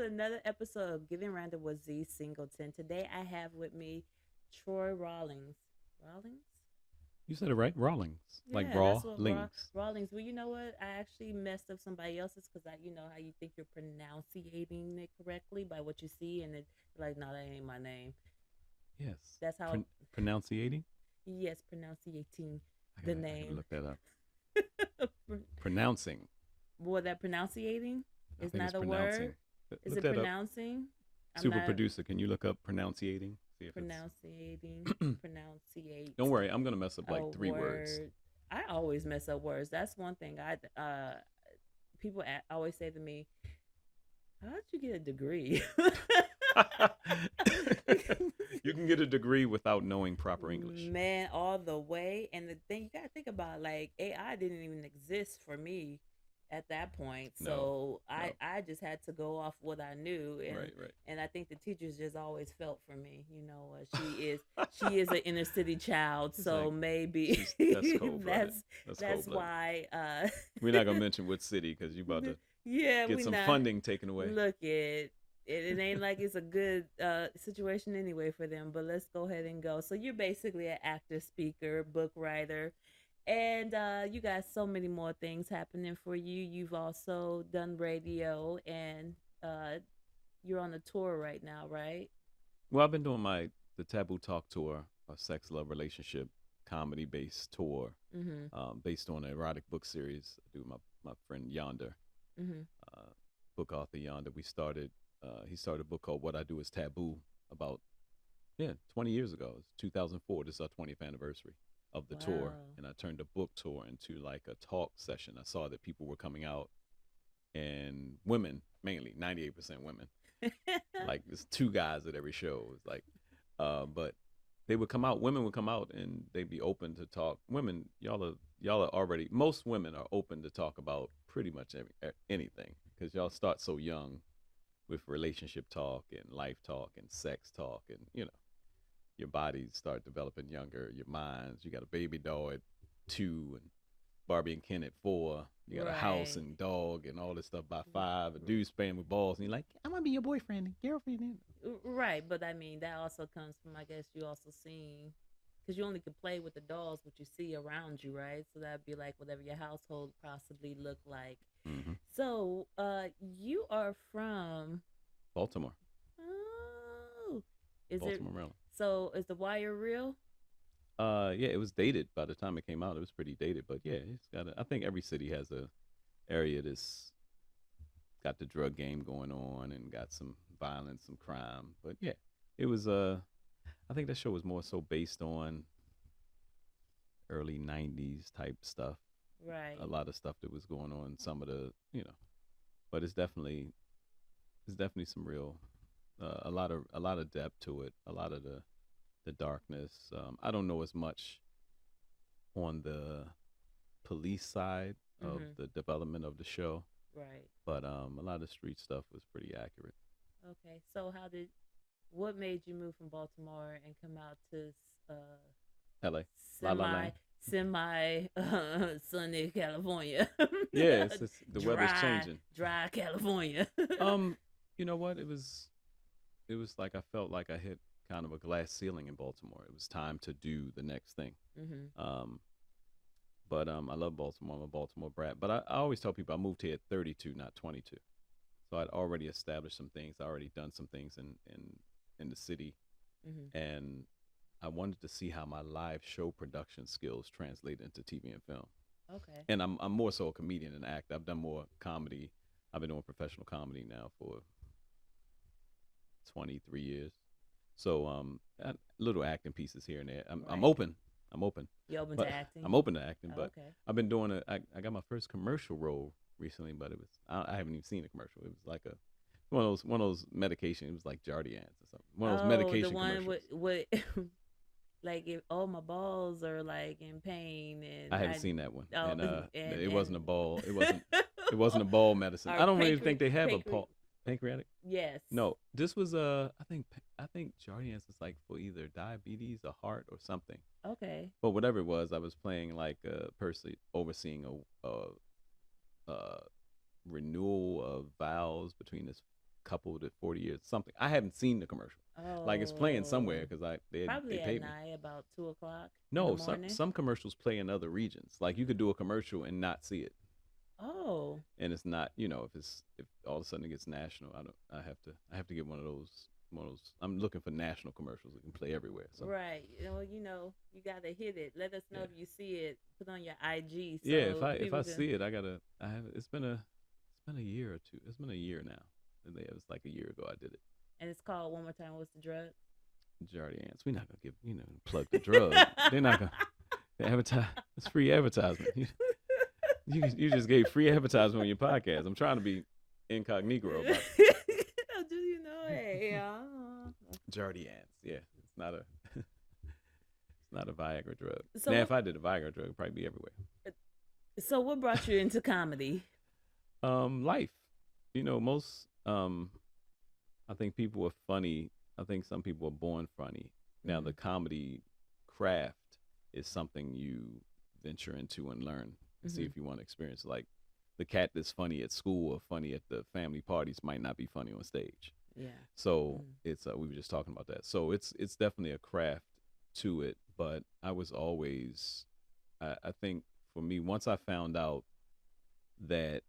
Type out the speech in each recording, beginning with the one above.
another episode of Giving Random with Z Singleton. Today I have with me Troy Rawlings. Rawlings? You said it right, Rawlings, like Yeah, raw that's what links. Rawlings. Well, you know what? I actually messed up somebody else's because you know how you think you're pronouncing it correctly by what you see, and it's like, no, that ain't my name. Yes, That's how. pronunciating. Yes, pronouncing the I gotta name. look that up. Pronouncing. Well, that pronouncing I is think it's not a word. pronouncing. Is Look it that up. pronouncing? I'm Super not producer, can you look up pronunciating? See if it's. pronunciate Don't worry, I'm gonna mess up a like three words. word. I always mess up words. That's one thing. People always say to me, "How did you get a degree?" You can get a degree without knowing proper English. Man, all the way. And the thing you gotta think about, like AI didn't even exist for me at that point. No, So I no. I just had to go off what I knew, Right, right. and I think the teachers just always felt for me. She is an inner city child, It's so like maybe that's cold blooded. that's That's cold that's blooded. why. We're not gonna mention what city because you about to Yeah, get we some not funding taken away. look it ain't like it's a good situation anyway for them. But let's go ahead and go. So you're basically an actor, speaker, book writer, and you got so many more things happening for you. You've also done radio, and uh, you're on a tour right now, right? Well, I've been doing the Taboo Talk tour, a sex, love, relationship, comedy based tour, Mm-hmm. based on an erotic book series. I do my friend Yonder, Mm-hmm. uh, book author Yonder. We started. He started a book called What I Do Is Taboo about 20 years ago. It's 2004. This is our 20th anniversary of the tour, Wow. and I turned the book tour into like a talk session. I saw that people were coming out, and women mainly, 98% women. Like there's two guys at every show. It's like, but they would come out. Women would come out, and they'd be open to talk. Women, y'all are already. Most women are open to talk about pretty much anything because y'all start so young with relationship talk and life talk and sex talk, and your bodies start developing younger. Your minds. You got a baby doll at 2, and Barbie and Ken at 4. You got a house Right. and dog and all this stuff by 5. A dude's playing with balls, and you're like, I want to be your boyfriend and girlfriend. Right, but I mean that also comes from, I guess, you also seeing, because you only can play with the dolls what you see around you, right? So that'd be like whatever your household possibly look like. Mm-hmm. So you are from, Baltimore, oh, is it, Baltimore, Maryland. so is the Wire real? Yeah, it was dated by the time it came out. It was pretty dated, but yeah, it's got. I think every city has a area that's got the drug game going on and got some violence, some crime. But yeah, it was. I think that show was more so based on early '90s type stuff. A Right. lot of stuff that was going on. Some of the. But it's definitely some real. A lot of depth to it. A lot of the darkness. I don't know as much on the police side of Mm-hmm. the development of the show, Right. but a lot of street stuff was pretty accurate. Okay. So what made you move from Baltimore and come out to L.A. La La semi Land. sunny California? Yeah, it's the weather's dry changing. dry California. Um, you know what? It was like I felt like I hit kind of a glass ceiling in Baltimore. It was time to do the next thing. Hmm. Um, but I love Baltimore. I'm a Baltimore brat. But I always tell people I moved here at 32, not 22. So I'd already established some things. I already done some things in the city, Hmm. and I wanted to see how my live show production skills translate into TV and film. Okay. And I'm more so a comedian than an actor. I've done more comedy. I've been doing professional comedy now for 23 years. So little acting pieces here and there. I'm Right. open. I'm open, You open to but acting? I'm open to acting. Oh, But okay. I've been doing I got my first commercial role recently, but I haven't even seen a commercial. It was like a one of those medication. It was like Jardiance or something. One of those Oh, the medication one commercials. with like if oh my balls are like in pain I and haven't I seen that one, oh and it wasn't a and ball. It wasn't a ball medicine. or I don't really think they have a pancreatic. yes. No, this was I think Jardiance is like for either diabetes or heart or something. Okay. But whatever it was, I was playing like a person overseeing a renewal of vows between this couple to 40 years, something. I haven't seen the commercial. Like it's playing somewhere Oh, because they probably at paid me. night about 2 o'clock in the No, morning. some commercials play in other regions. Like you could do a commercial and not see it, Oh, and it's not, if all of a sudden it gets national, I don't. I have to get one of those. I'm looking for national commercials that can play everywhere. So right. You gotta hit it. Let us know yeah, if you see it. Put on your IG yeah. If so I if people I can. see it, I gotta. I have. It's been a year or two. It's been a year now. It was like a year ago I did it. And it's called one more time. What's the drug? Jardy Ants. We're not gonna give plug the drug. They're not gonna advertise. It's free advertisement. You just gave free advertisement on your podcast. I'm trying to be incognito about it. Do you know? Hey, Jardy Ants. Yeah, it's not a it's not a Viagra drug. so Now, what, if I did a Viagra drug, it'd probably be everywhere. so what brought you into comedy? Life. Most I think people are funny. I think some people are born funny. Now, the comedy craft is something you venture into and learn and see if you want to experience. Like the cat that's funny at school or funny at the family parties might not be funny on stage. Yeah. So it's we were just talking about that. So it's definitely a craft to it. But I was always, I think for me, once I found out that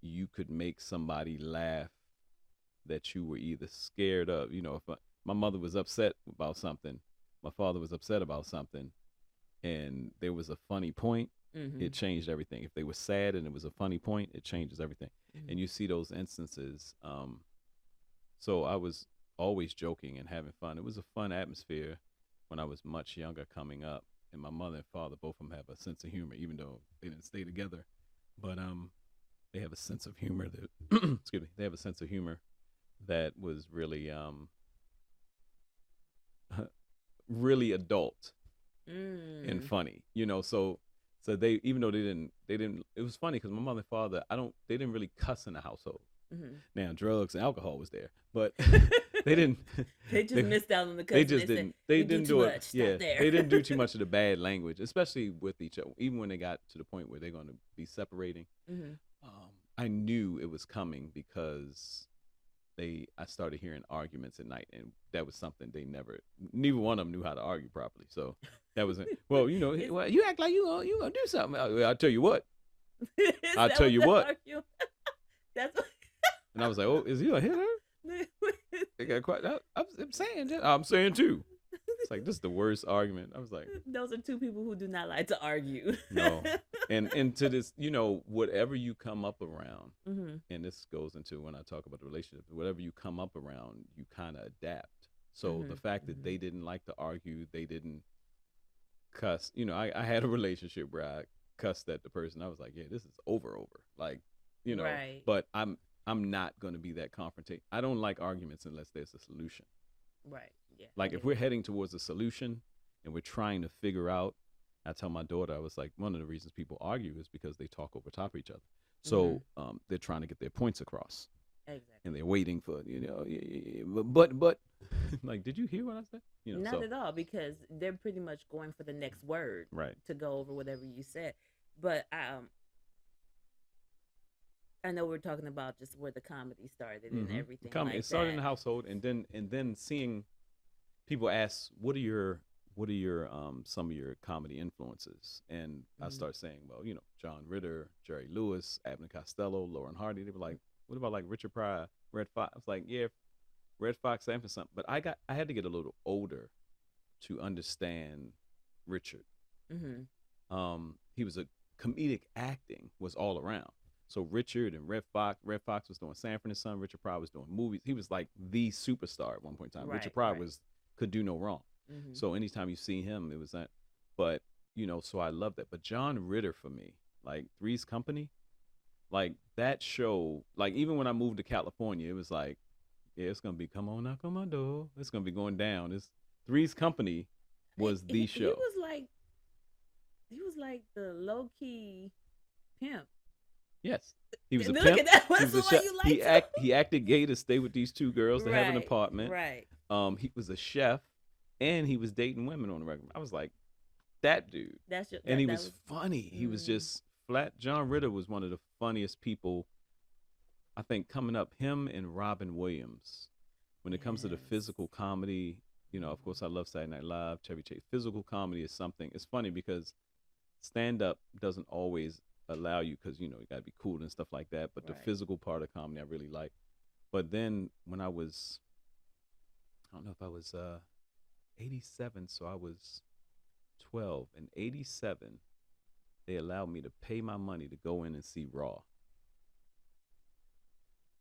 you could make somebody laugh that you were either scared of, if my mother was upset about something, my father was upset about something, and there was a funny point, it changed everything. If they were sad and it was a funny point, it changes everything. And you see those instances. So I was always joking and having fun. It was a fun atmosphere when I was much younger coming up. And my mother and father, both of them have a sense of humor, even though they didn't stay together. But they have a sense of humor that, excuse me, they have a sense of humor that was really, really adult and funny, So they, even though they didn't. It was funny because my mother and father, they didn't really cuss in the household. Now drugs and alcohol was there, but they didn't. They just missed out on the cussing. They just didn't. They didn't do it. Yeah, there. they didn't do too much of the bad language, especially with each other. Even when they got to the point where they're going to be separating, I knew it was coming because I started hearing arguments at night, and that was something neither one of them knew how to argue properly. So that was well, you act like you gonna do something. I'll tell you what. I'll tell you what. That's what. And I was like, oh, is he gonna hit her? They got quite. I'm saying that. I'm saying too. It's like this is the worst argument. I was like, those are two people who do not like to argue. No, and to this, whatever you come up around, and this goes into when I talk about the relationship. Whatever you come up around, you kind of adapt. So the fact that they didn't like to argue, they didn't cuss. I had a relationship where I cussed at the person. I was like, yeah, this is over, like, Right. But I'm not gonna be that confrontation. I don't like arguments unless there's a solution. Right. Yeah. Like if we're heading towards a solution and we're trying to figure out, I tell my daughter, I was like, one of the reasons people argue is because they talk over top of each other. So they're trying to get their points across. Exactly. And they're waiting for, but like, did you hear what I said? Not at all, because they're pretty much going for the next word, right, to go over whatever you said. But I know we're talking about just where the comedy started and everything. It started in the household, and then seeing people ask, what are your some of your comedy influences? And I start saying, well, John Ritter, Jerry Lewis, Abbot Costello, Laurel and Hardy. They were like, what about like Richard Pryor, Red Fox? I was like, yeah, Red Fox stand for something. But I had to get a little older to understand Richard. He was comedic acting was all around. So Richard and Red Fox was doing Sanford and Son. Richard Pryor was doing movies. He was like the superstar at one point in time. Right, Richard Pryor right. could do no wrong. So anytime you see him, it was that. But so I love that. But John Ritter for me, like Three's Company, like that show. Like even when I moved to California, it was like, yeah, it's gonna be come on knock on my door. It's gonna be going down. It's Three's Company was the show. He was like the low key pimp. Yes, he was a Look pimp. at that. He was a chef. He acted gay to stay with these two girls to have an apartment. Right. He was a chef, and he was dating women on the regular. I was like, that dude. And he was funny. He was just flat. John Ritter was one of the funniest people I think coming up, him and Robin Williams, when it comes to the Yes. physical comedy, you know, of course, I love Saturday Night Live, Chevy Chase. Physical comedy is something. It's funny because stand up doesn't always allow you, because you know you got to be cool and stuff like that. But the Right. physical part of comedy I really like. But then when I was, I don't know if I was 87, so I was 12. In 87, they allowed me to pay my money to go in and see Raw.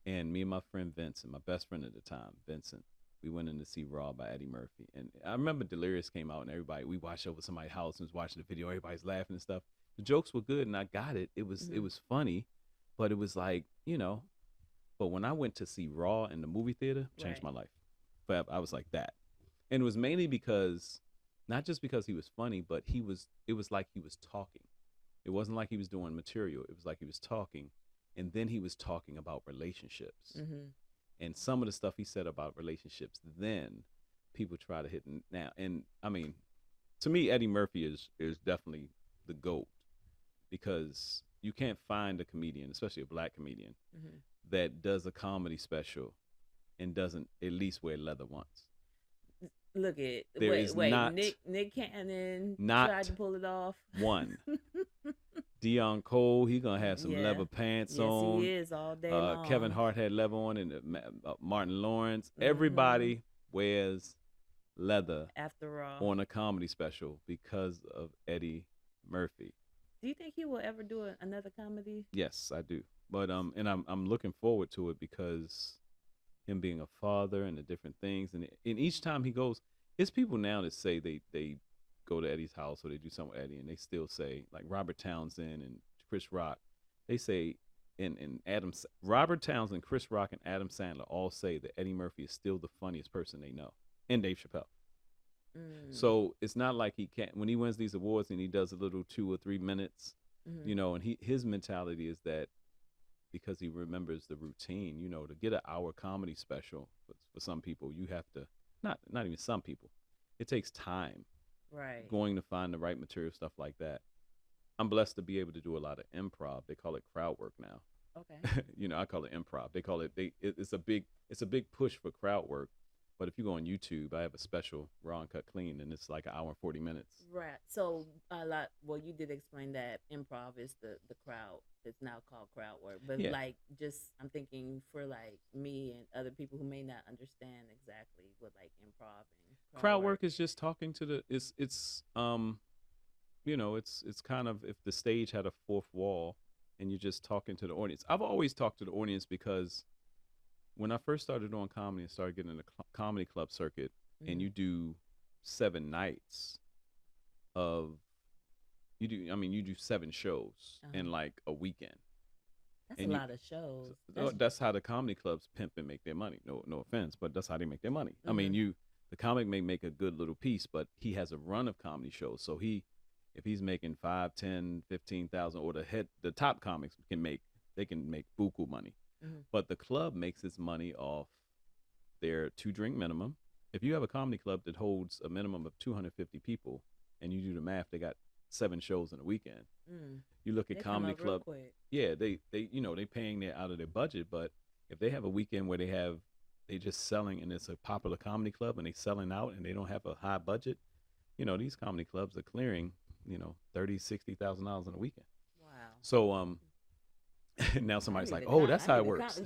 And me and my friend Vincent, my best friend at the time, Vincent, we went in to see Raw by Eddie Murphy. And I remember Delirious came out and everybody, we watched over somebody's house and was watching the video. Everybody's laughing and stuff. The jokes were good and I got it. It was funny, but it was like, you know, but when I went to see Raw in the movie theater, changed Right. my life. But I was like that. And it was mainly because, not just because he was funny, but it was like he was talking. It wasn't like he was doing material. It was like he was talking. And then he was talking about relationships. Mm-hmm. And some of the stuff he said about relationships, then people try to hit now. And I mean, to me, Eddie Murphy is definitely the GOAT, because you can't find a comedian, especially a black comedian, Mm-hmm. that does a comedy special and doesn't at least wear leather once. Look at There is wait. not Nick Cannon tried not to pull it off. one. Dion Cole, he gonna have some Yeah. leather pants Yes, on. he is all day long. Kevin Hart had leather on, and Martin Lawrence. Mhm. Everybody wears leather After all, on a comedy special because of Eddie Murphy. do you think he will ever do another comedy? Yes, I do. But and I'm looking forward to it, because him being a father and the different things, and each time he goes, it's people now that say they go to Eddie's house or they do something with Eddie, and they still say, like Robert Townsend and Chris Rock, they say, and Robert Townsend, Chris Rock, and Adam Sandler all say that Eddie Murphy is still the funniest person they know, and Dave Chappelle. Mm. So it's not like he can't, when he wins these awards and he does a little 2 or 3 minutes, Mhm. you know, and his mentality is that, because he remembers the routine, you know, to get an hour comedy special for some people, you have to, not even some people, it takes time Right. going to find the right material, stuff like that. I'm blessed to be able to do a lot of improv. They call it crowd work now. Okay. You know, I call it improv. They call it it's a big push for crowd work. But if you go on YouTube, I have a special Raw and Cut Clean, and it's like an hour and 40 minutes. Right. So a lot. Well, you did explain that improv is the crowd. It's now called crowd work. But Yeah. like, just I'm thinking for like me and other people who may not understand exactly what like improv and Crowd work is just talking to the it's you know, it's kind of, if the stage had a fourth wall and you're just talking to the audience. I've always talked to the audience, because when I first started doing comedy and started getting in the comedy club circuit, and you do 7 nights of, you do 7 shows in like a weekend. That's and a lot of shows. That's how the comedy clubs pimp and make their money. No offense, but that's how they make their money. I mean, the comic may make a good little piece, but he has a run of comedy shows. So if he's making 5, 10, 15,000, or the top comics can make buku money. But the club makes its money off their 2-drink minimum. If you have a comedy club that holds a minimum of 250 people, and you do the math, they got 7 shows in a weekend. You look at comedy club, yeah, they paying their out of their budget. But if they have a weekend where they just selling, and it's a popular comedy club, and they selling out, and they don't have a high budget, you know, these comedy clubs are clearing, you know, $30,000-$60,000 in a weekend. Wow. So now somebody's like, oh, that's how it works.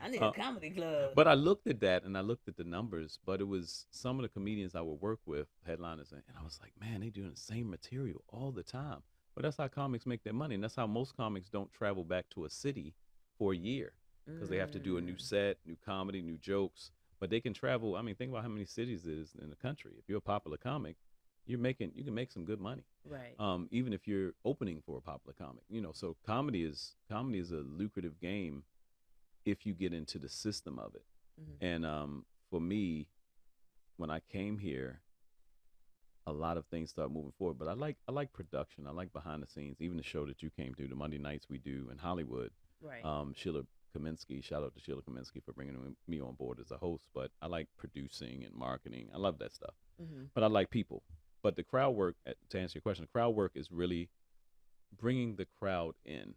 I need a comedy club. But I looked at that, and I looked at the numbers, but it was some of the comedians I would work with, headliners, and I was like, man, they doing the same material all the time. But that's how comics make their money, and that's how most comics don't travel back to a city for a year, because they have to do a new set, new comedy, new jokes. But they can travel. I mean, think about how many cities it is in the country. If you're a popular comic, you can make some good money. Right. Even if you're opening for a popular comic, you know. So comedy is a lucrative game if you get into the system of it. And for me, when I came here, a lot of things start moving forward. But I like production. I like behind the scenes. Even the show that you came to, the Monday nights we do in Hollywood. Right. Sheila Kaminsky, shout out to Sheila Kaminsky for bringing me on board as a host. But I like producing and marketing. I love that stuff. But I like people. But the crowd work, to answer your question, the crowd work is really bringing the crowd in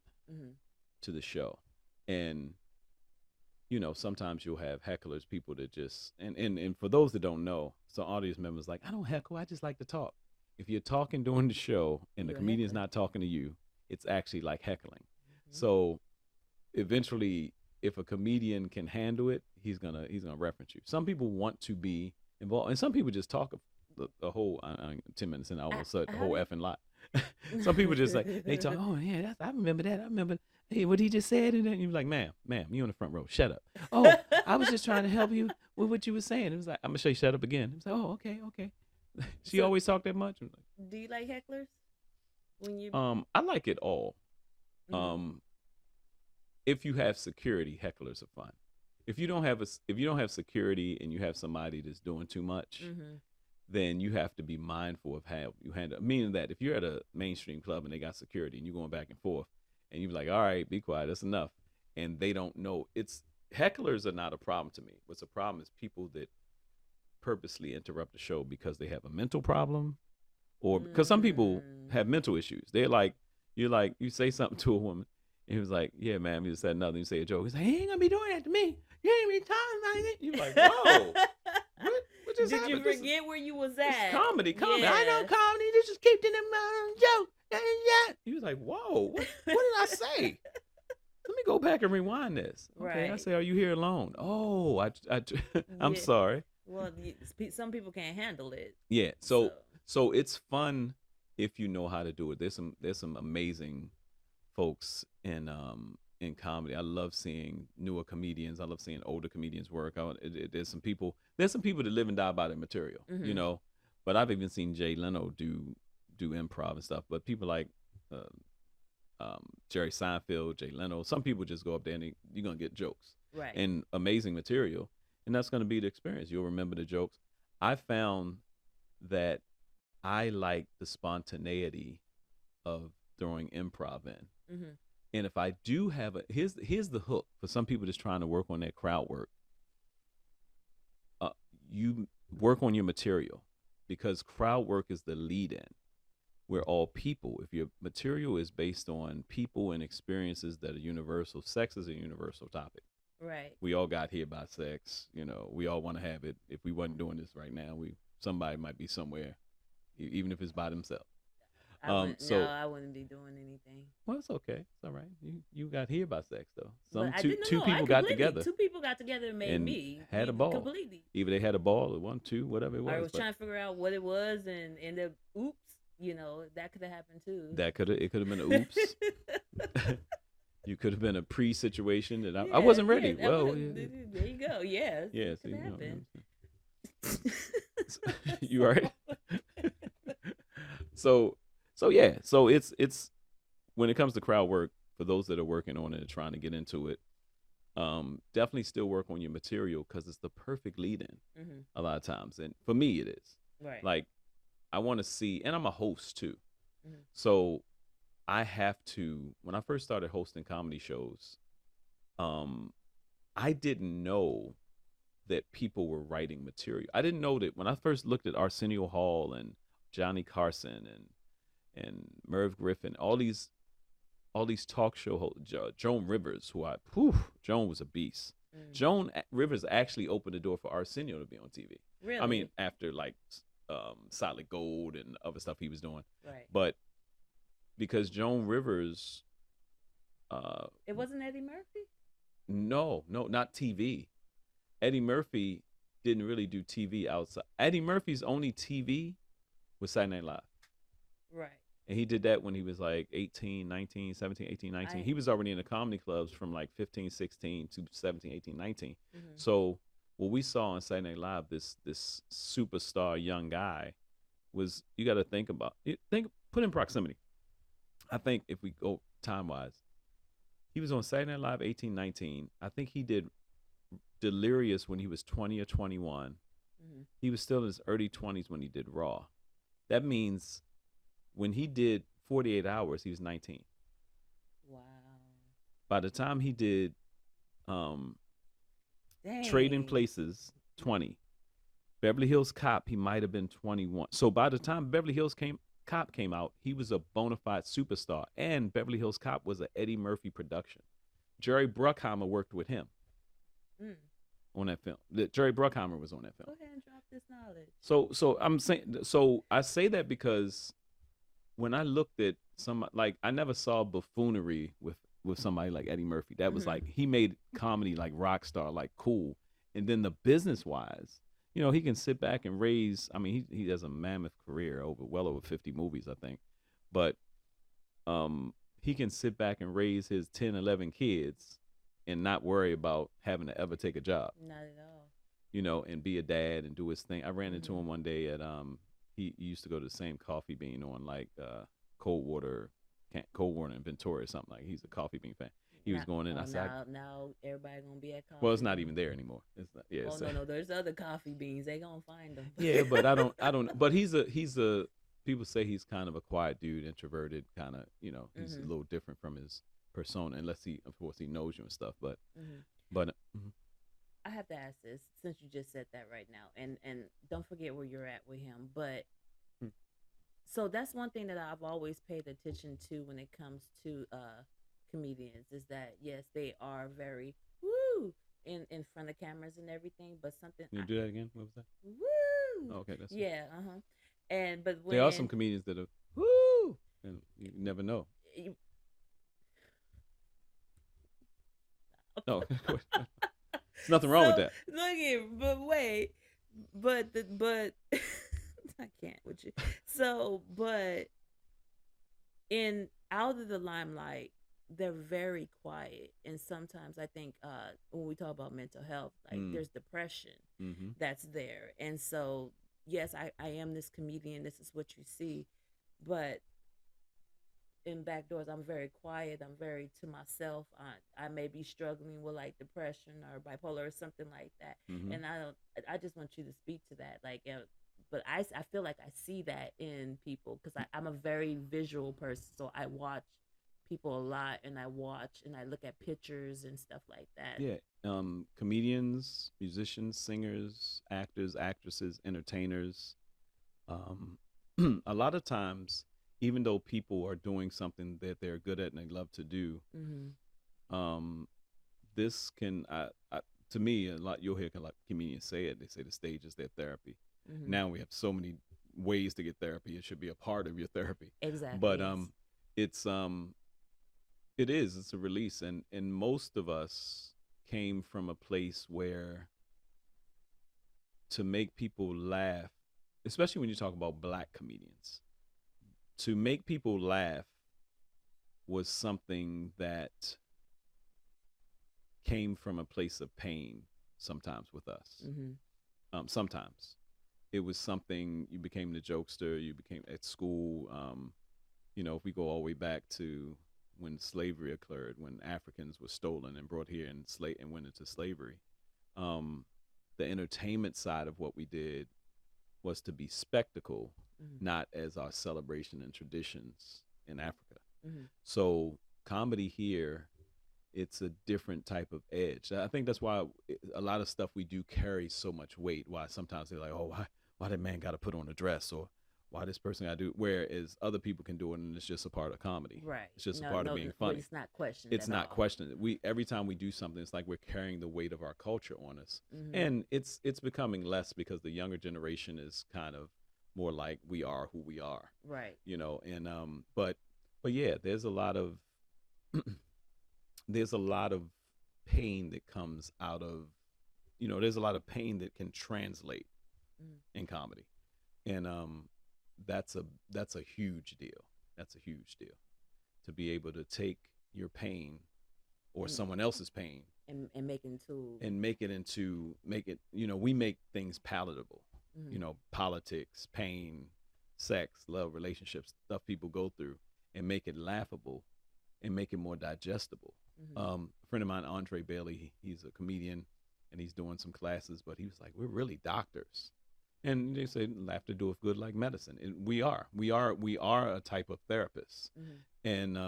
to the show. And sometimes you'll have hecklers, people that just and for those that don't know, some audience members like, I don't heckle, I just like to talk. If you're talking during the show and the You're a comedian's heckler. not talking to you, it's actually like heckling. Mhm. So eventually, if a comedian can handle it, he's gonna reference you. Some people want to be involved, and some people just talk the whole 10 minutes and I almost said the How whole do effing lot. Some people just like they talk. Oh yeah, I remember that. I remember. Hey, what he just said, and then you're like, ma'am, you in the front row. Shut up. Oh, I was just trying to help you with what you were saying. It was like, I'm gonna say shut up again. It was like, oh, okay, okay. She So, always talked that much. I'm do you like hecklers when you? I like it all. Mhm. Um, if you have security, hecklers are fun. If you don't have security and you have somebody that's doing too much, Mhm. then you have to be mindful of how you handle. Meaning that if you're at a mainstream club and they got security and you're going back and forth, and you're like, all right, be quiet, that's enough, and they don't know, it's hecklers are not a problem to me. What's a problem is people that purposely interrupt the show because they have a mental problem, or because some people Mm. have mental issues. They're like, you say something to a woman, and he was like, yeah, ma'am, you just said nothing. You say a joke. He's like, he ain't gonna be doing that to me. You ain't be talking like it. You're like, whoa, what just Did you happened? forget where you was This is at? comedy. Yeah. I know comedy. This just keep in the joke. Yeah. He was like, whoa, what did I say? Let me go back and rewind this. Okay, I Right. say, are you here alone? Oh, I'm Yeah. sorry. Well, some people can't handle it. Yeah. So. So it's fun if you know how to do it. There's some amazing folks in comedy. I love seeing newer comedians. I love seeing older comedians work. There's some people that live and die by their material, Mhm. But I've even seen Jay Leno do improv and stuff. But people like uh, Jerry Seinfeld, Jay Leno, some people just go up there and you're gonna get jokes Right. and amazing material, and that's gonna be the experience. You'll remember the jokes. I found that I like the spontaneity of throwing improv in. Mhm. And if I do have here's the hook for some people that's trying to work on that crowd work. You work on your material because crowd work is the lead in. We're all people. If your material is based on people and experiences that are universal, sex is a universal topic. Right. We all got here by sex. We all want to have it. If we wasn't doing this right now, somebody might be somewhere, even if it's by themselves. I wouldn't. No, So I wouldn't be doing anything. well, it's okay. It's all right. You got here by sex though. But Some I two didn't two know. I people got completely. together 2 people got together and made and me. had a ball. Completely. Either they had a ball or 1, 2, whatever it I was. was But trying to figure out what it was and end up. Oops. That could have happened too. it could have been a oops. You could have been a pre-situation that I Yeah, wasn't ready. yeah, Well, there you go. Yeah. yeah. It See, could happen. you all right? So yeah. So it's when it comes to crowd work, for those that are working on it and trying to get into it, definitely still work on your material because it's the perfect lead-in Mm-hmm. a lot of times, and for me it is. Right. Like I want to see, and I'm a host too, Mm-hmm. so I have to. When I first started hosting comedy shows, I didn't know that people were writing material. I didn't know that when I first looked at Arsenio Hall and Johnny Carson and Merv Griffin, all these talk show hosts, Joan Rivers, Joan was a beast. Mm. Joan Rivers actually opened the door for Arsenio to be on TV. Really? I mean, after like Solid Gold and other stuff he was doing. Right. But because Joan Rivers, it wasn't Eddie Murphy? no, not TV. Eddie Murphy didn't really do TV outside. Eddie Murphy's only TV was Saturday Night Live. Right. And he did that when he was like 18, 19, 17, 18, 19. He was already in the comedy clubs from like 15, 16 to 17, 18, 19. Mm-hmm. So what we saw on Saturday Night Live, this superstar young guy, was, you got to put in proximity. I think if we go time-wise, he was on Saturday Night Live 18, 19. I think he did Delirious when he was 20 or 21. Mm-hmm. He was still in his early 20s when he did Raw. That means when he did 48 Hours, he was 19. Wow. By the time he did Trading Places, 20. Beverly Hills Cop, he might have been 21. So by the time Beverly Hills Cop came out, he was a bona fide superstar. And Beverly Hills Cop was an Eddie Murphy production. Jerry Bruckheimer worked with him. Mm. on that film. Jerry Bruckheimer was on that film. Go ahead and drop this knowledge. So I'm saying, so I say that because when I looked at some, like, I never saw buffoonery with somebody like Eddie Murphy. That was like, he made comedy like rock star, like cool. And then the business wise, you know, he can sit back and raise. I mean, he has a mammoth career, well over 50 movies, I think. But he can sit back and raise his 10, 11 kids and not worry about having to ever take a job. Not at all. You know, and be a dad and do his thing. I ran into him one day at he used to go to the same Coffee Bean on like Coldwater in Ventura or something. Like, he's a Coffee Bean fan. He was going in. I said, now everybody gonna be at Coffee. well, it's not even there anymore. It's not. Yeah. Oh, no, there's other Coffee Beans. They gonna find them. Yeah, but I don't. But he's a. People say he's kind of a quiet dude, introverted, kind of. You know, he's a little different from his persona, unless he, of course, he knows you and stuff. But, I have to ask this, since you just said that right now, and don't forget where you're at with him. But so that's one thing that I've always paid attention to when it comes to comedians, is that yes, they are very woo in front of cameras and everything, but something. Can you do that again? What was that? Woo. Oh, okay, that's yeah. And but when, there are some comedians that are woo, and you never know. No, there's nothing wrong with that. Look here, but wait, but I can't with you. So, but in out of the limelight, they're very quiet, and sometimes I think when we talk about mental health, like there's depression that's there, and so yes, I am this comedian. This is what you see, but in back doors, I'm very quiet. I'm very to myself. I may be struggling with like depression or bipolar or something like that, and I just want you to speak to that, like. But I feel like I see that in people because I'm a very visual person, so I watch people a lot, and I watch and I look at pictures and stuff like that. Yeah, comedians, musicians, singers, actors, actresses, entertainers. A lot of times, even though people are doing something that they're good at and they love to do, this can, to me, a lot. You'll hear a lot of comedians say it. They say the stage is their therapy. Now we have so many ways to get therapy. It should be a part of your therapy. Exactly. But it's a release, and most of us came from a place where to make people laugh, especially when you talk about black comedians, to make people laugh was something that came from a place of pain sometimes with us. Sometimes it was something, you became the jokester, you became at school. You know, if we go all the way back to when slavery occurred, when Africans were stolen and brought here and went into slavery, the entertainment side of what we did was to be spectacle, not as our celebration and traditions in Africa. So comedy here, it's a different type of edge. I think that's why a lot of stuff we do carries so much weight. Why sometimes they're like, oh, why that man got to put on a dress, or why this person got to do it, whereas other people can do it and it's just a part of comedy. Right. It's just a part of being funny. It's not questioned. It's not questioned. Every time we do something, it's like we're carrying the weight of our culture on us. And it's becoming less because the younger generation is kind of more like, we are who we are. Right. You know, and but yeah, there's a lot of pain that comes out of, you know, there's a lot of pain that can translate in comedy. And that's a huge deal. That's a huge deal, to be able to take your pain or someone else's pain and make it, you know, we make things palatable. You know, politics, pain, sex, love, relationships, stuff people go through, and make it laughable and make it more digestible. A friend of mine, Andre Bailey, he's a comedian and he's doing some classes, but he was like, we're really doctors. And they say laughter doeth good like medicine. And we are a type of therapist. And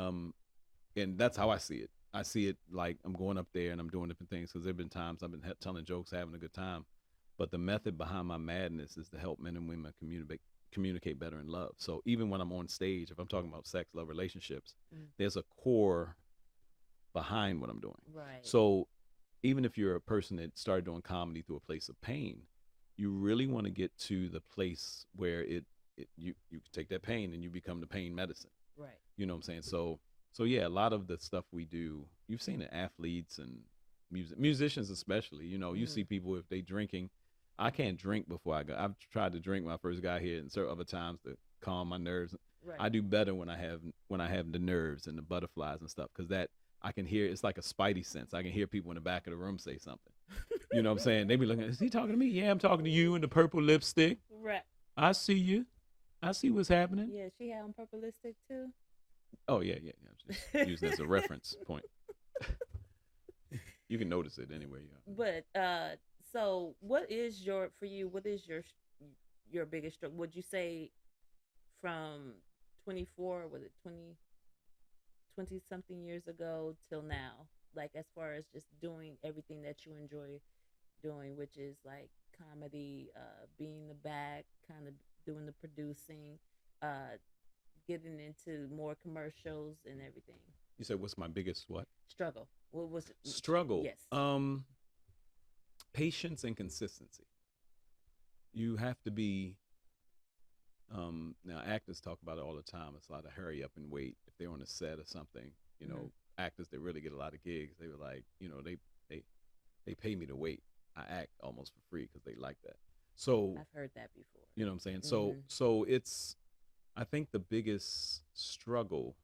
that's how I see it. I see it like I'm going up there and I'm doing different things, because there've been times I've been telling jokes, having a good time, but the method behind my madness is to help men and women communicate better in love. So even when I'm on stage, if I'm talking about sex, love, relationships, there's a core behind what I'm doing. Right. So even if you're a person that started doing comedy through a place of pain, you really want to get to the place where you take that pain and you become the pain medicine. Right. You know what I'm saying? So yeah, a lot of the stuff we do, you've seen it, athletes and musicians especially. You know, you see people if they drinking. I can't drink before I go. I've tried to drink when I first got here, and certain other times to calm my nerves. Right. I do better when I have the nerves and the butterflies and stuff, because that I can hear. It's like a spidey sense. I can hear people in the back of the room say something. You know what I'm saying? They be looking. Is he talking to me? Yeah, I'm talking to you in the purple lipstick. Right. I see you. I see what's happening. Yeah, she had on purple lipstick too. Oh yeah. Just using it as a reference point. You can notice it anywhere you are. But so what is your biggest struggle? Would you say from 24, was it 20 something years ago till now? Like as far as just doing everything that you enjoy doing, which is like comedy, being the back, kind of doing the producing, getting into more commercials and everything. You said what's my biggest what? Struggle. What was it? Struggle? Yes. Patience and consistency. You have to be. Now actors talk about it all the time. It's a lot of hurry up and wait. If they're on a set or something, you know, actors that really get a lot of gigs, they were like, you know, they pay me to wait. I act almost for free because they like that. So I've heard that before. You know what I'm saying? So it's, I think the biggest struggle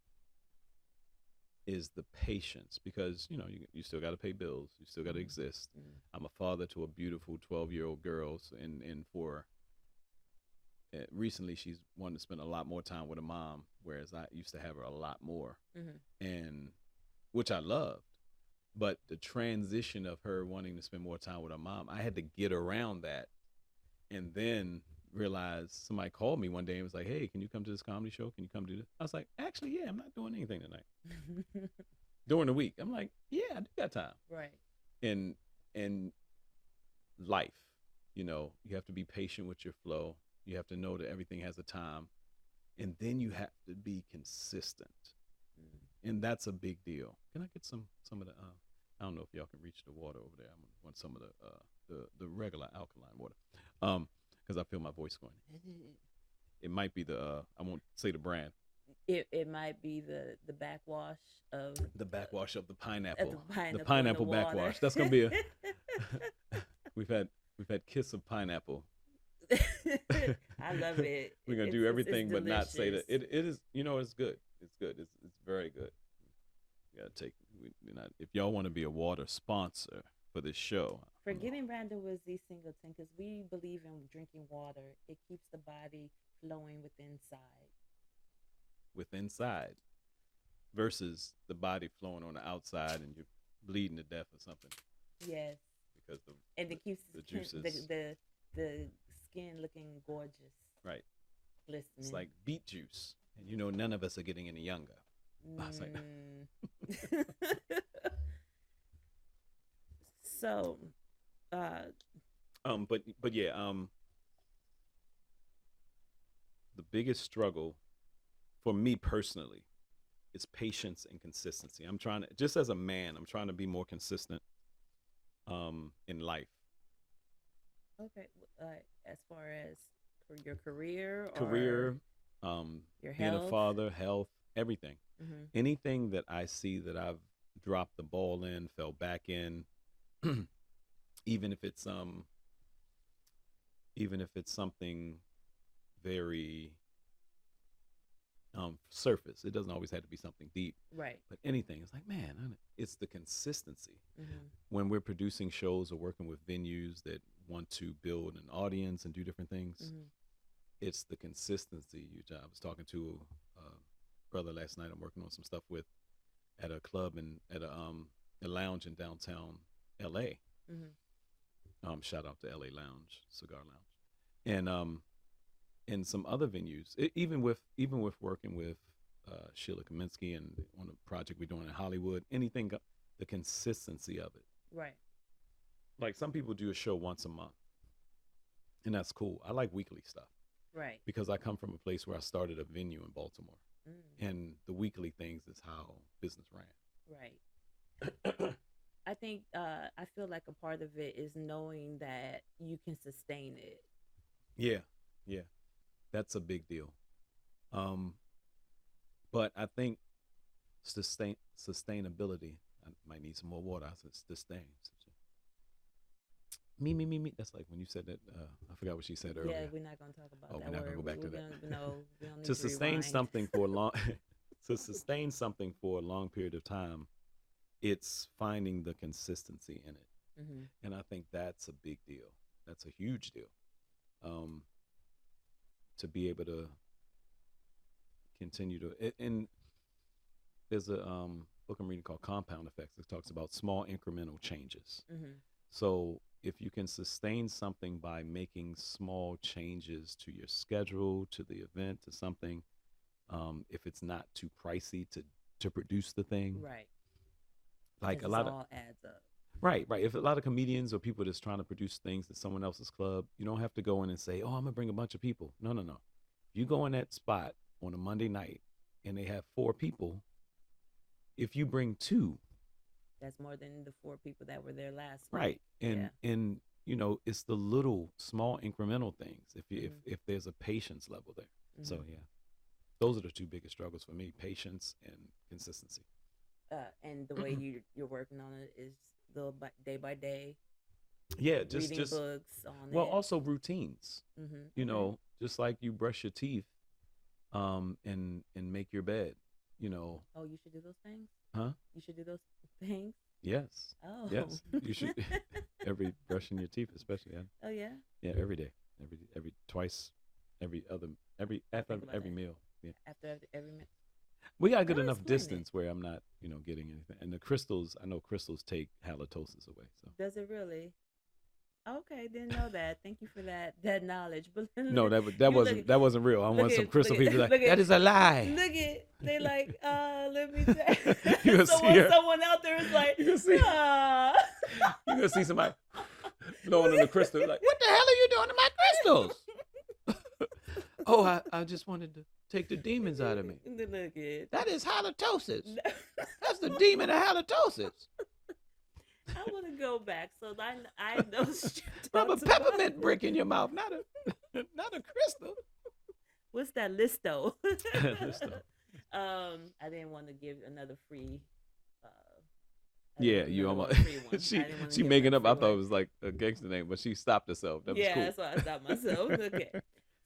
is the patience, because you know you still got to pay bills, you still got to exist. I'm a father to a beautiful 12-year-old girl, and for recently she's wanted to spend a lot more time with her mom, whereas I used to have her a lot more, and which I loved. But the transition of her wanting to spend more time with her mom, I had to get around that, and then realized somebody called me one day and was like, "Hey, can you come to this comedy show? Can you come do this?" I was like, "Actually, yeah, I'm not doing anything tonight." During the week, I'm like, "Yeah, I do got time." Right. And life, you know, you have to be patient with your flow. You have to know that everything has a time, and then you have to be consistent, and that's a big deal. Can I get some of the? I don't know if y'all can reach the water over there. I want some of the regular alkaline water. Because I feel my voice going. It might be I won't say the brand. It might be the backwash of the pineapple. The pineapple backwash. That's gonna be a. we've had kiss of pineapple. I love it. We're gonna do everything but not say that. It is, you know, it's good. It's good. It's very good. We gotta take. If y'all want to be a water sponsor for this show. Forgetting Brandon was the singleton, because we believe in drinking water. It keeps the body flowing with inside. Versus the body flowing on the outside and you're bleeding to death or something. Yes. Because it keeps the juices, the skin looking gorgeous. Right. Glistening. It's like beet juice, and you know none of us are getting any younger. I was like, so. But yeah, the biggest struggle for me personally is patience and consistency. I'm trying to, just as a man, I'm trying to be more consistent in life. Okay, as far as for your career, your health, being a father, health, everything. Anything that I see that I've dropped the ball in, fell back in, even if it's something very surface. It doesn't always have to be something deep. Right. But anything, it's like, man, it's the consistency. When we're producing shows or working with venues that want to build an audience and do different things, it's the consistency. I was talking to a brother last night I'm working on some stuff with at a club and at a lounge in downtown LA. Shout out to LA Lounge, Cigar Lounge. And some other venues, even with working with Sheila Kaminsky and on a project we're doing in Hollywood, anything, the consistency of it. Right. Like some people do a show once a month, and that's cool. I like weekly stuff. Right. Because I come from a place where I started a venue in Baltimore, and the weekly things is how business ran. Right. I think I feel like a part of it is knowing that you can sustain it. Yeah, yeah, that's a big deal. Um, but I think sustainability. I might need some more water. I said sustain. Me. That's like when you said that. I forgot what she said Yeah, earlier. we're not gonna talk about Oh, that we're not gonna word. go back We're to that. gonna no, we don't need To to sustain rewind. something for a long, to sustain something for a long period of time, it's finding the consistency in it, Mm-hmm. and I think that's a big deal. That's a huge deal. Um, to be able to continue to, and there's a book I'm reading called Compound Effects. It talks about small incremental changes. Mm-hmm. So if you can sustain something by making small changes to your schedule, to the event, to something, if it's not too pricey to produce the thing, Right, like because a it lot of all adds up. right. If a lot of comedians or people that's trying to produce things at someone else's club, you don't have to go in and say, "Oh, I'm gonna bring a bunch of people." No, no, no. You go in that spot on a Monday night and they have 4 people. If you bring two, That's more than the 4 people that were there last week. right, Yeah. and it's the little small incremental things. If you Mm-hmm. if there's a patience level there, Mm-hmm. so yeah, those are the two biggest struggles for me: patience and consistency. And the way you're working on it is little by day, Yeah, reading just books on well, it. also routines. Mm-hmm. Okay. Just like you brush your teeth, and make your bed. Oh, you should do those things. Huh? You should do those things. Yes, Oh. yes, you should. Every brushing your teeth, especially. Yeah, Oh yeah. yeah, every day, every twice, I'll after think about every that meal. Yeah, after every minute. we got good I'll enough explain it. distance where I'm not, getting anything. And the crystals, I know crystals take halitosis away. So Does it really? Okay, didn't know that. Thank you for that knowledge. But no, that you wasn't real. I want some look crystal people at like that is a lie. look at they like let me tell You gonna see her. someone out there is like You gonna see. ah. You gonna see somebody blowing on the crystal like, what the hell are you doing to my crystals? Oh, I just wanted to take the demons out of me. Look at That is halitosis. That's the demon of halitosis. I want to go back. So I know Rub a peppermint brick in your mouth, not a crystal. What's that listo? Listo. I didn't want to give another free. Yeah, you almost. She making up. I thought it was like a gangster name, but she stopped herself. That was cool. That's why I stopped myself. Okay,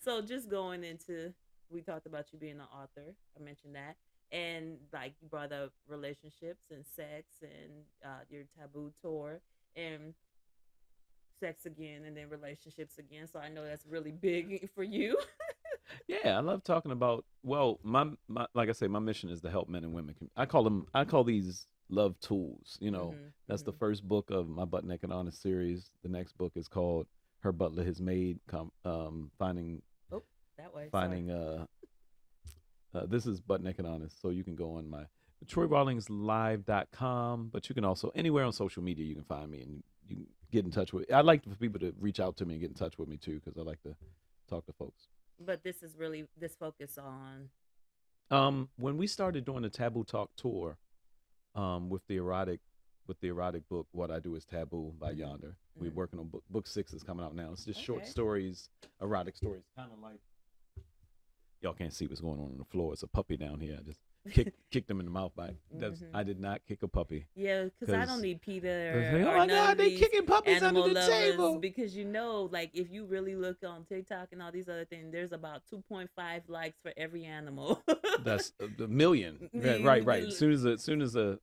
so just going into, we talked about you being an author. I mentioned that, and like you brought up relationships and sex and your taboo tour and sex again, and then relationships again. So I know that's really big for you. Yeah, I love talking about. Well, my like I say, my mission is to help men and women. I call these love tools. That's the first book of my Butt Naked Honest series. The next book is called Her Butler Has Made. Finding. Oh, that way. Finding. This is Butt Naked Honest, so you can go on my TroyRawlingsLive.com, but you can also anywhere on social media you can find me and you can get in touch with. I like for people to reach out to me and get in touch with me too because I like to talk to folks. But this is really this focus on. When we started doing the Taboo Talk tour, with the erotic book, What I Do Is Taboo by Yonder. We're working on book 6 is coming out now. It's just short stories, erotic stories, kind of like y'all can't see what's going on the floor. It's a puppy down here. I just kicked him in the mouth by. I did not kick a puppy. Yeah, because I don't need PETA oh or my none God, of they these kicking puppies under animal the lovers table. because like if you really look on TikTok and all these other things, there's about 2.5 likes for every animal. That's a million. Right. As soon as an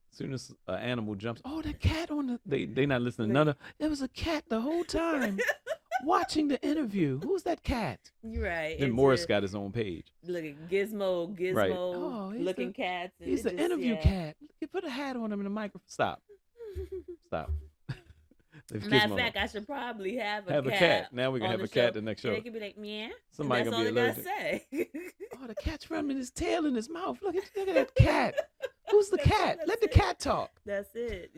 animal jumps, oh, the cat on the. They not listening. None of. There was a cat the whole time. Watching the interview. Who's that cat? You're right. Then Morris got his own page. Look at Gizmo, right. Oh, looking cats. He's the interview cat. You put a hat on him in the microphone. Stop. Matter of fact, I should probably have a cat. Now we can have a cat the next show. And they could be like, meow. Somebody that's gonna be allergic. Say. Oh, the cat's rubbing his tail in his mouth. Look at that cat. Who's the cat? Let the cat talk. That's it.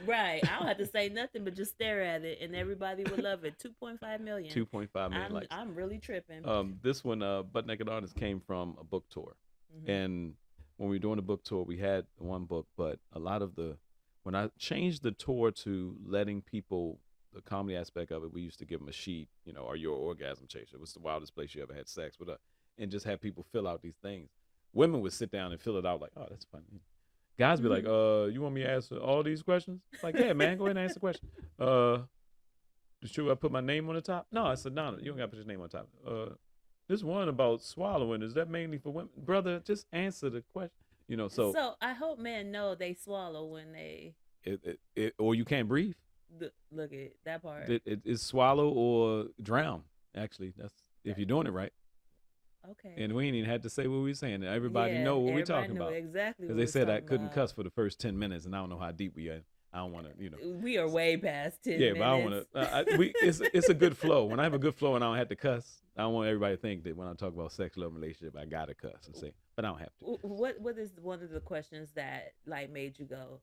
Right. I don't have to say nothing but just stare at it, and everybody would love it. 2.5 million. 2.5 million likes. I'm really tripping. This one, Butt Naked Artist, came from a book tour, and when we were doing a book tour, we had one book, but a lot of when I changed the tour to letting people, the comedy aspect of it, we used to give them a sheet, are you an orgasm chaser? What's the wildest place you ever had sex with? And just have people fill out these things. Women would sit down and fill it out like, oh, that's funny. Guys be like, you want me to answer all these questions? Like, yeah, man, go ahead and answer the question. Should I put my name on the top? No, I said, no, you don't got to put your name on top. This one about swallowing, is that mainly for women? Brother, just answer the question. So I hope men know they swallow when they. Or you can't breathe. Look at that part. It's swallow or drown. Actually, that's if you're doing it right. Okay. And we ain't even had to say what we were saying. Everybody know what we're talking about. Exactly. Because they said I couldn't cuss for the first 10 minutes, and I don't know how deep we are. I don't want to, We are way past 10 minutes. Yeah, but I don't want to. It's a good flow. When I have a good flow and I don't have to cuss, I don't want everybody to think that when I talk about sex, love, relationship, I gotta cuss and say, but I don't have to. What is one of the questions that like made you go,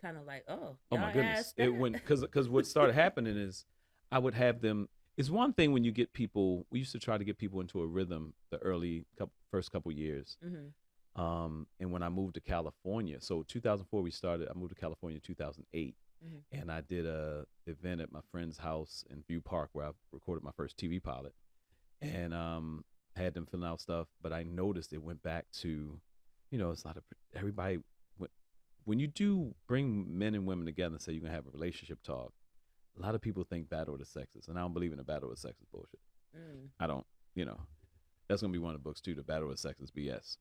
kind of like, oh my goodness, it went because what started happening is I would have them. It's one thing when you get people. We used to try to get people into a rhythm the first couple years. Mm-hmm. And when I moved to California, so 2004 we started. I moved to California in 2008, mm-hmm. and I did a event at my friend's house in View Park where I recorded my first TV pilot, and had them filling out stuff. But I noticed it went back to, it's not everybody. When you do bring men and women together and say you're gonna have a relationship talk, a lot of people think Battle of the Sexes, and I don't believe in the Battle of the Sexes bullshit. I don't. That's gonna be one of the books too. The Battle of the Sexes BS.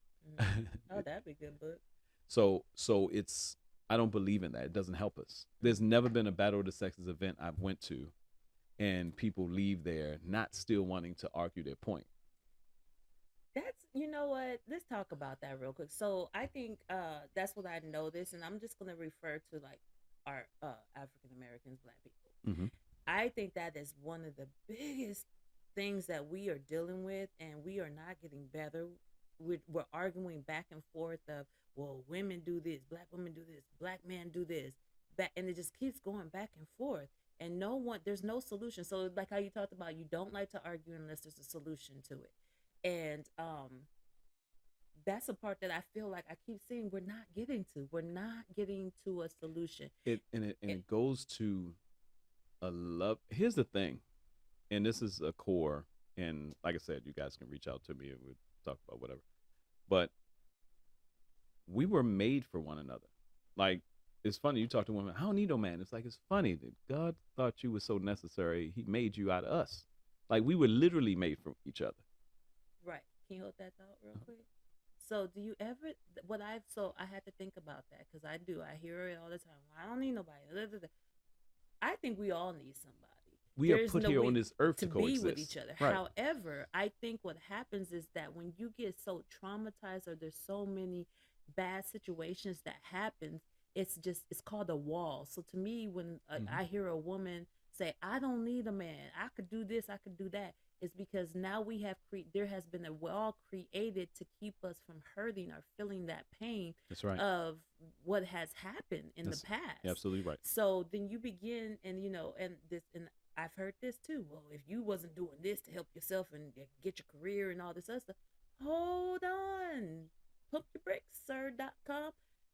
Oh, that'd be a good book. So it's I don't believe in that. It doesn't help us. There's never been a Battle of the Sexes event I've went to, and people leave there not still wanting to argue their point. That's, you know what? Let's talk about that real quick. So I think that's what I noticed, and I'm just gonna refer to like our African Americans, Black people. Mm-hmm. I think that is one of the biggest things that we are dealing with, and we are not getting better. We're arguing back and forth of, well, women do this, Black women do this, Black men do this, and it just keeps going back and forth. And there's no solution. So like how you talked about, you don't like to argue unless there's a solution to it. And that's a part that I feel like I keep seeing we're not getting to. We're not getting to a solution. It goes to a love. Here's the thing, and this is a core. And like I said, you guys can reach out to me and we'll talk about whatever. But we were made for one another. Like, it's funny, you talk to women, I don't need no man. It's like, it's funny that God thought you were so necessary. He made you out of us. Like, we were literally made for each other. Right. Can you hold that thought real quick? So do you ever, I had to think about that because I do. I hear it all the time. Well, I don't need nobody. I think we all need somebody. We are put here on this earth to coexist. Be with each other. Right. However, I think what happens is that when you get so traumatized or there's so many bad situations that happen, it's called a wall. So to me, when I hear a woman say, I don't need a man, I could do this, I could do that, it's because now there has been a wall created to keep us from hurting or feeling that pain. That's right. Of what has happened in the past. Absolutely right. So then you begin, and and I've heard this too. Well, if you wasn't doing this to help yourself and get your career and all this other stuff, hold on. PumpYourBrakes.com.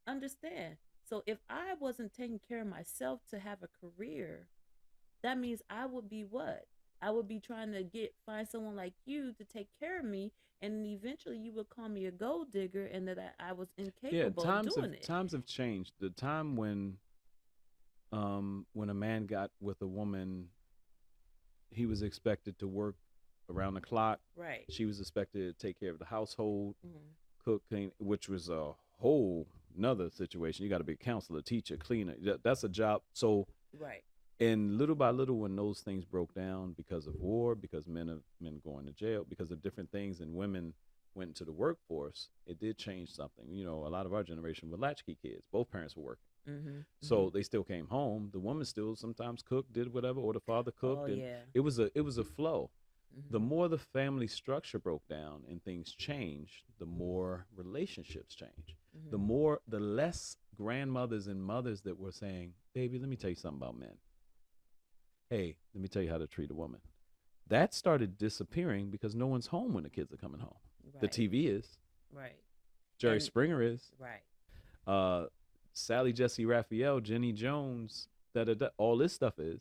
Understand. So if I wasn't taking care of myself to have a career, that means I would be what? I would be trying to find someone like you to take care of me, and eventually you would call me a gold digger, and that I was incapable of doing it. Times have changed. The time when a man got with a woman, he was expected to work around the clock. Right. She was expected to take care of the household, cook, clean, which was a whole nother situation. You got to be a counselor, teacher, cleaner. That's a job. So right. And little by little, when those things broke down because of war, because men going to jail, because of different things, and women went into the workforce, it did change something. A lot of our generation were latchkey kids. Both parents were working. Mm-hmm. So they still came home. The woman still sometimes cooked, did whatever, or the father cooked. Oh, and yeah. It was a flow. Mm-hmm. The more the family structure broke down and things changed, the more relationships changed. Mm-hmm. The less grandmothers and mothers that were saying, baby, let me tell you something about men. Hey, let me tell you how to treat a woman. That started disappearing because no one's home when the kids are coming home. Right. The TV is. Right. Jerry Springer is. Right. Sally Jesse Raphael, Jenny Jones, all this stuff is.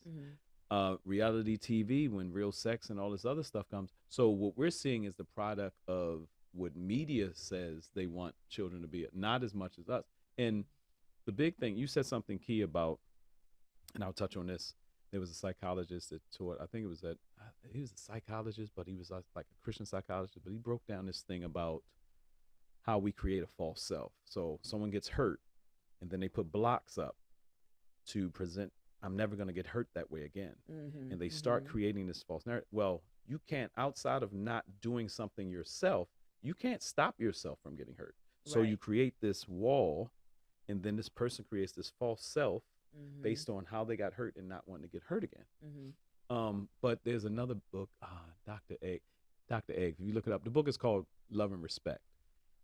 Reality TV, when real sex and all this other stuff comes. So what we're seeing is the product of what media says they want children to be, not as much as us. And the big thing, you said something key about, and I'll touch on this. There was a psychologist that taught, I think it was he was a psychologist, but he was like a Christian psychologist, but he broke down this thing about how we create a false self. So someone gets hurt, and then they put blocks up to present, I'm never going to get hurt that way again. And they start creating this false narrative. Well, you can't, outside of not doing something yourself, you can't stop yourself from getting hurt. So you create this wall, and then this person creates this false self based on how they got hurt and not wanting to get hurt again. But there's another book, Dr. Egg. If you look it up, the book is called Love and Respect.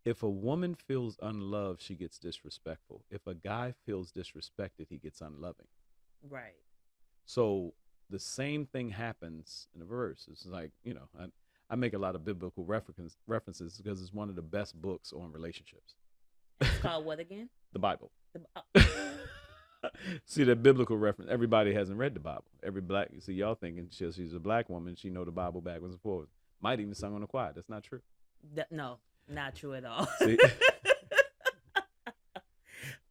If a woman feels unloved, she gets disrespectful. If a guy feels disrespected, he gets unloving. Right. So the same thing happens in the reverse. It's like, I make a lot of biblical references because it's one of the best books on relationships. It's called what again? The Bible. See, that biblical reference. Everybody hasn't read the Bible. See, y'all thinking she's a black woman. She know the Bible backwards and forwards. Might even sung on the choir. That's not true. No, not true at all.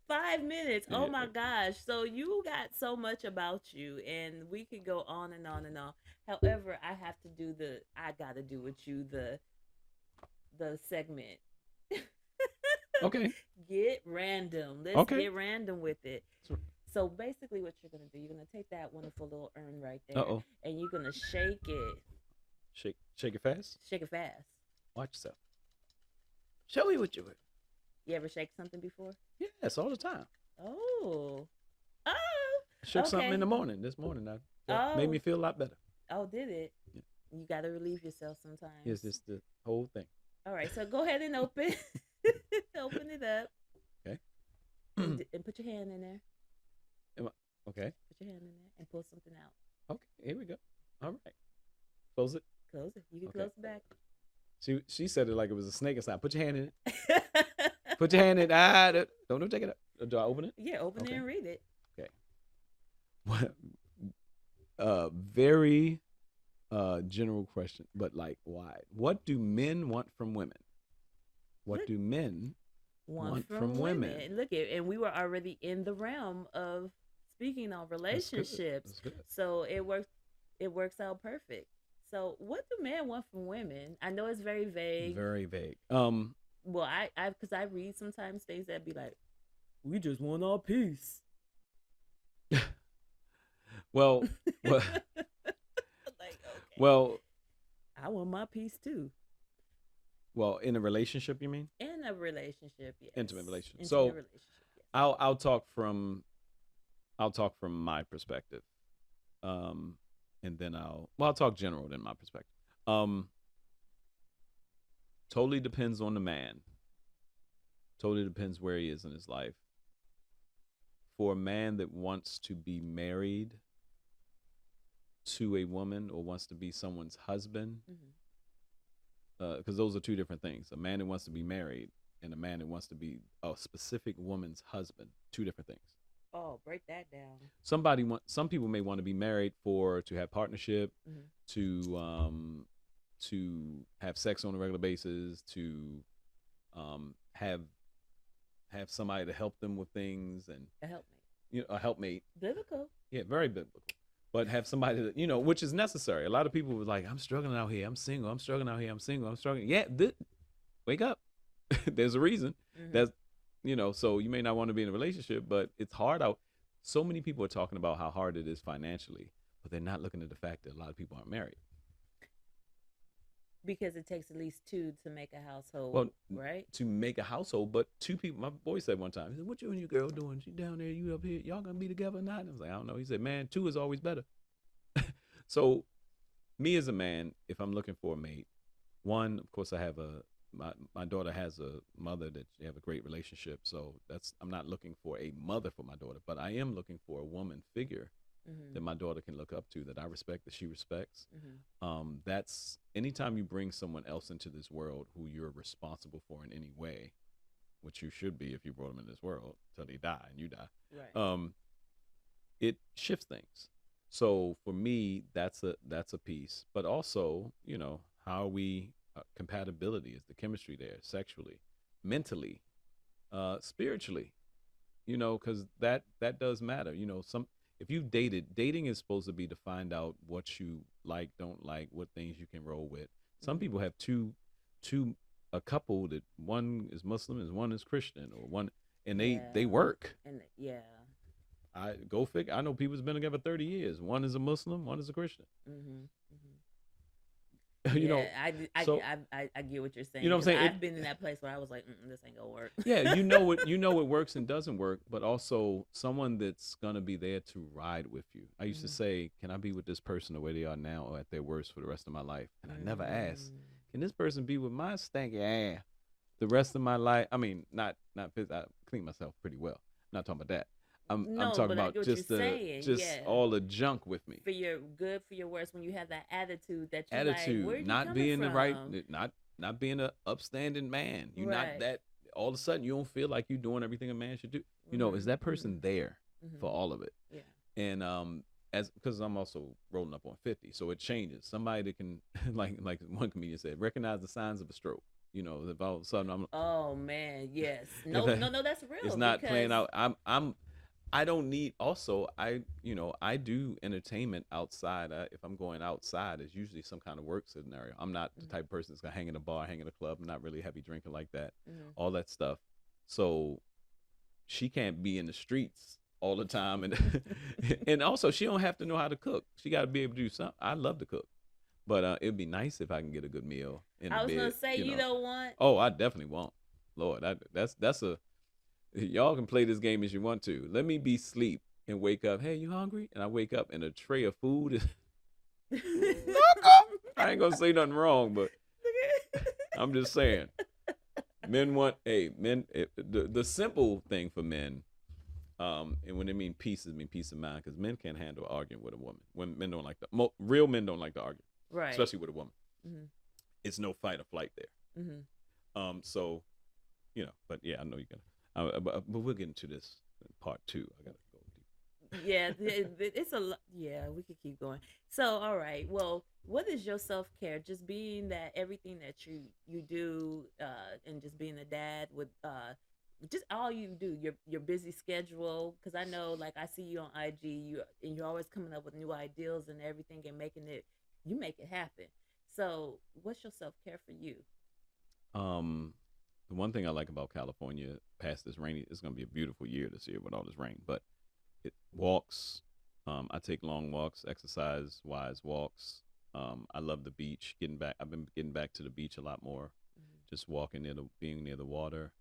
5 minutes. Oh my gosh. So you got so much about you, and we could go on and on and on. However, I gotta do with you the segment. Okay. Get random. Let's get random with it. So basically what you're going to do, you're going to take that wonderful little urn right there. And you're going to shake it. Shake it fast? Shake it fast. Watch yourself. Show me what you would. You ever shake something before? Yes, all the time. Oh. I shook something in the morning. This morning, that made me feel a lot better. Oh, did it? Yeah. You got to relieve yourself sometimes. Yes, it's the whole thing. All right, so go ahead and open it up. Okay. And put your hand in there. Okay. Put your hand in there and pull something out. Okay, here we go. All right. Close it. Close it. You can close it back. She said it like it was a snake inside. Put your hand in it. Put your hand in it. Don't take it up. Do I open it? Yeah, open it and read it. Okay. Very general question, but like wide. What do men want from women? What do men want from women? Look at, and we were already in the realm of speaking on relationships. That's good. So it works out perfect. So what do men want from women? I know it's very vague. Very vague. Well, I because I read sometimes things that be like, we just want our peace. well, like, okay. Well, I want my peace too. Well, in a relationship, you mean? In a relationship, yes. Intimate relationship. Relationship, yes. I'll talk from my perspective, and then I'll talk general than my perspective. Totally depends on the man. Totally depends where he is in his life. For a man that wants to be married to a woman or wants to be someone's husband, because those are two different things. A man that wants to be married and a man that wants to be a specific woman's husband, two different things. Oh, break that down. Some people may want to be married to have partnership, to have sex on a regular basis, to have somebody to help them with things, and a helpmate. A helpmate. Biblical. Yeah, very biblical. But have somebody that, which is necessary. A lot of people were like, I'm struggling out here. I'm single. I'm struggling out here. I'm single. I'm struggling. Yeah, wake up. There's a reason. That's, so you may not want to be in a relationship, but it's hard out. So many people are talking about how hard it is financially, but they're not looking at the fact that a lot of people aren't married. Because it takes at least two to make a household, right? To make a household, but two people. My boy said one time, he said, "What you and your girl doing? She down there, you up here. Y'all gonna be together or not?" And I was like, "I don't know." He said, "Man, two is always better." So, me as a man, if I'm looking for a mate, one, of course, I have my daughter has a mother that they have a great relationship. So I'm not looking for a mother for my daughter, but I am looking for a woman figure that my daughter can look up to, that I respect, that she respects. That's anytime you bring someone else into this world who you're responsible for in any way, which you should be if you brought them in this world till they die and you die. Right. It shifts things. So for me, that's a piece. But also, how are we compatibility is the chemistry there, sexually, mentally, spiritually. Because that does matter. Some if you dating is supposed to be to find out what you like, don't like, what things you can roll with. Some people have a couple that one is Muslim and one is Christian, or one, and they work. And yeah. I go figure. I know people's been together 30 years. One is a Muslim, one is a Christian. I get what you're saying. You know what I'm saying? I've been in that place where I was like, this ain't gonna work. Yeah, what works and doesn't work, but also someone that's gonna be there to ride with you. I used to say, can I be with this person the way they are now or at their worst for the rest of my life? And I never asked, can this person be with my stanky ass the rest of my life? I mean, not I clean myself pretty well. I'm not talking about that. I'm talking about just all the junk with me. For your good, for your worse, when you have that attitude that you like, not being the right, not being an upstanding man. You're not that. All of a sudden, you don't feel like you're doing everything a man should do. Is that person there for all of it? Yeah. And because I'm also rolling up on 50, so it changes. Somebody that can, like one comedian said, recognize the signs of a stroke. If all of a sudden I'm. Oh man, yes. No, that's real. It's not playing out. I don't need. Also, I do entertainment outside. If I'm going outside, it's usually some kind of work scenario. I'm not the type of person that's gonna hang in a bar, hang in a club. I'm not really a heavy drinker like that. All that stuff. So she can't be in the streets all the time, and and also she don't have to know how to cook. She got to be able to do something. I love to cook, but it'd be nice if I can get a good meal in the bed. I was gonna say you don't want. Oh, I definitely want. Lord, that's a. Y'all can play this game as you want to. Let me be asleep and wake up. Hey, you hungry? And I wake up and a tray of food is. I ain't gonna say nothing wrong, but I'm just saying. The simple thing for men, and when they mean peace of mind, because men can't handle arguing with a woman. When men don't like real men don't like to argue, right? Especially with a woman. It's no fight or flight there. So, but yeah, I know you're gonna. But we'll get into this in part 2. I gotta go deep. Yeah, it's a lot. Yeah, we could keep going. So, all right. Well, what is your self-care? Just being that everything that you do, and just being a dad with just all you do, your busy schedule. Because I know, like, I see you on IG, and you're always coming up with new ideals and everything, and you make it happen. So, what's your self-care for you? The one thing I like about California, past this rainy, it's going to be a beautiful year this year with all this rain, but walks. I take long walks, exercise-wise walks. I love the beach. I've been getting back to the beach a lot more, just walking being near the water.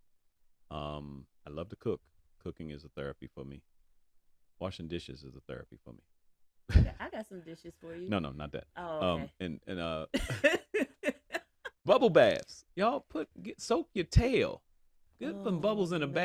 I love to cook. Cooking is a therapy for me. Washing dishes is a therapy for me. I got some dishes for you. No, not that. Oh, okay. And bubble baths. Y'all soak your tail. Get some bubbles in a bath.